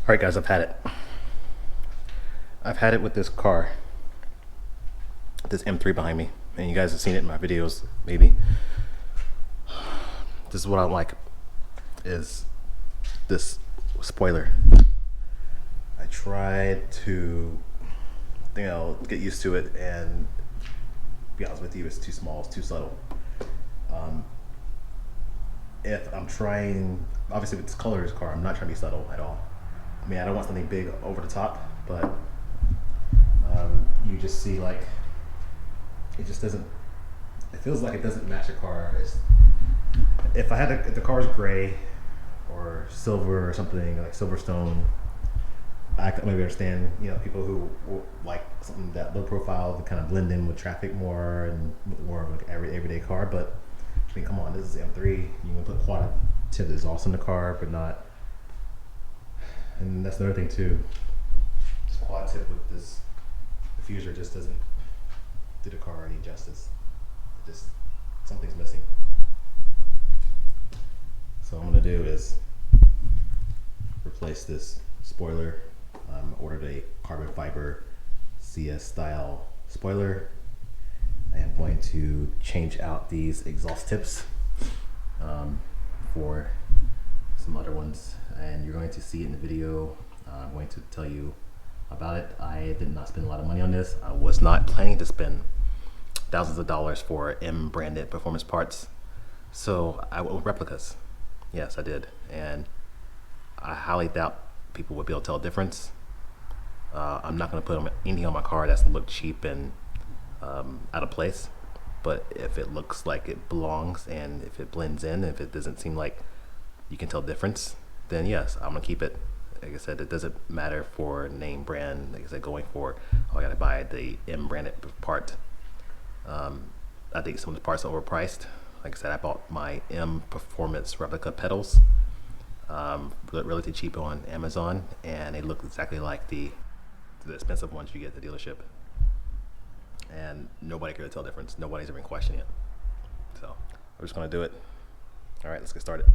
Alright guys, I've had it. I've had it with this car. This M3 behind me. And you guys have seen it in my videos, maybe. This is what I don't like, is this spoiler. I tried to, get used to it, and to be honest with you, it's too small, it's too subtle. If I'm trying, obviously with this color of this car, I'm not trying to be subtle at all. I mean, I don't want something big over the top, but you just see like, it just doesn't, it feels like it doesn't match the car. If the car is gray or silver or something like Silverstone, I could maybe understand, people who like something that low profile to kind of blend in with traffic more and more of like everyday car. But I mean, come on, this is M3. You can put quad tip exhaust in the car, but not. And that's another thing too. This quad tip with this diffuser just doesn't do the car any justice. Just something's missing. So what I'm gonna do is replace this spoiler. Ordered a carbon fiber CS style spoiler. I am going to change out these exhaust tips for some other ones, and you're going to see it in the video. I'm going to tell you about it. I did not spend a lot of money on this. I was not planning to spend thousands of dollars for M branded performance parts, so I went with replicas. Yes, I did, and I highly doubt people would be able to tell a difference. I'm not going to put anything on my car that's look cheap and out of place, but if it looks like it belongs and if it blends in, if it doesn't seem like you can tell difference, then yes, I'm gonna keep it. Like I said, it doesn't matter for name brand. Like I said, going for, I gotta buy the M branded part. I think some of the parts are overpriced. Like I said, I bought my M Performance replica pedals relatively cheap on Amazon, and they look exactly like the expensive ones you get at the dealership. And nobody could tell the difference. Nobody's even questioning it. So we're just gonna do it. All right, let's get started.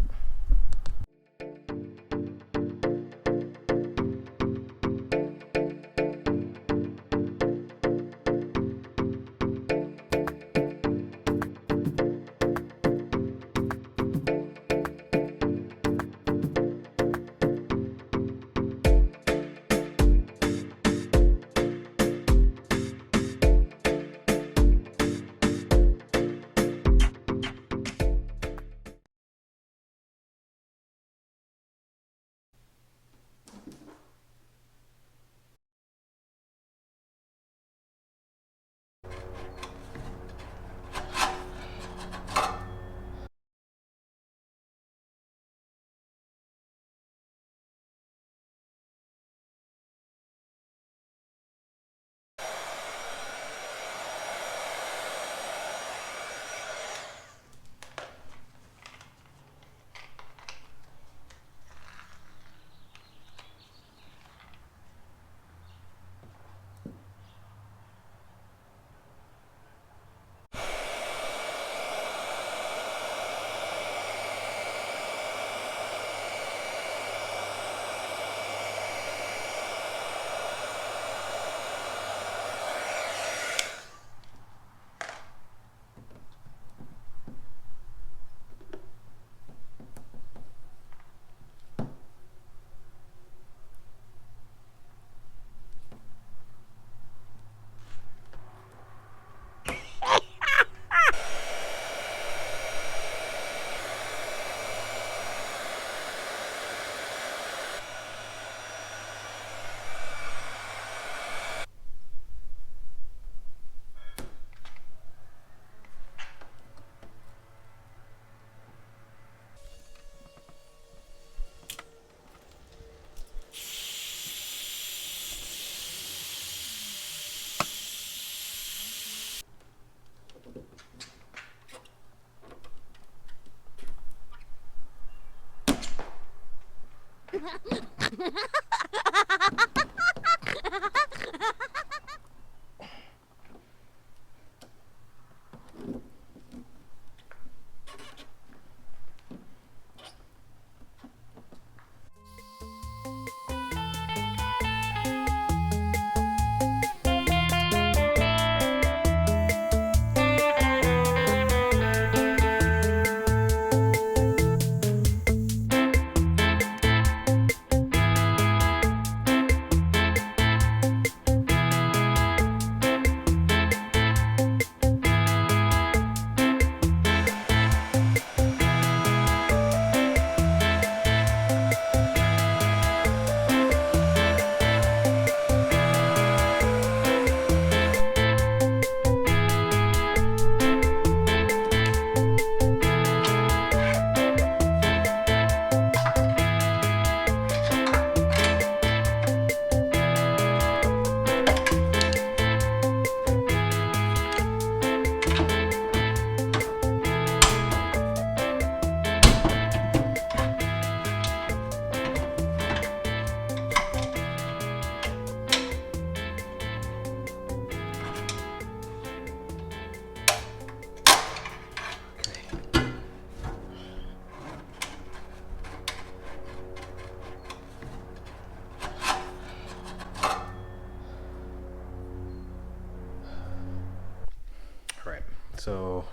So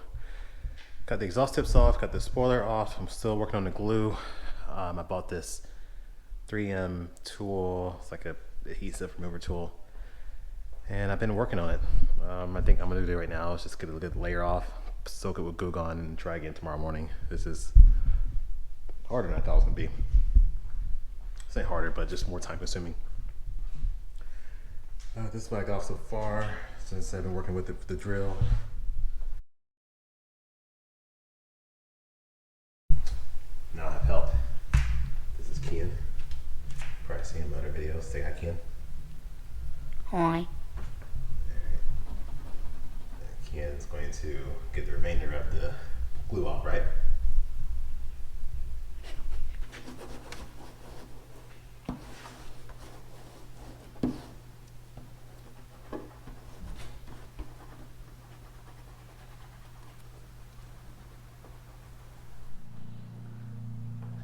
got the exhaust tips off, got the spoiler off. I'm still working on the glue. I bought this 3M tool. It's like a adhesive remover tool, and I've been working on it. I think I'm gonna do it right now. Let's just get a good layer off, soak it with Goo Gone, and try again tomorrow morning. This is harder than I thought it was gonna be. It's not harder, but just more time consuming. This is what I got so far since I've been working with the drill. Now I have help. This is Kian. Probably seen him in other videos. Say hi, Kian. Hi. Kian's going to get the remainder of the glue off, right?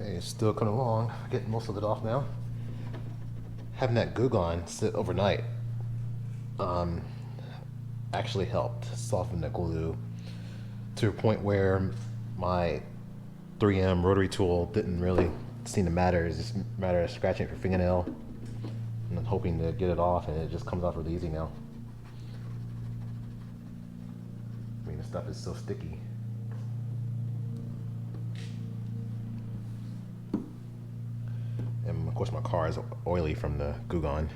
Okay, it's still coming along. Getting most of it off now. Having that Goo Gone sit overnight actually helped soften the glue to a point where my 3M rotary tool didn't really seem to matter. It's just a matter of scratching it for fingernail and then hoping to get it off, and it just comes off really easy now. I mean, the stuff is so sticky. And of course my car is oily from the Goo Gone.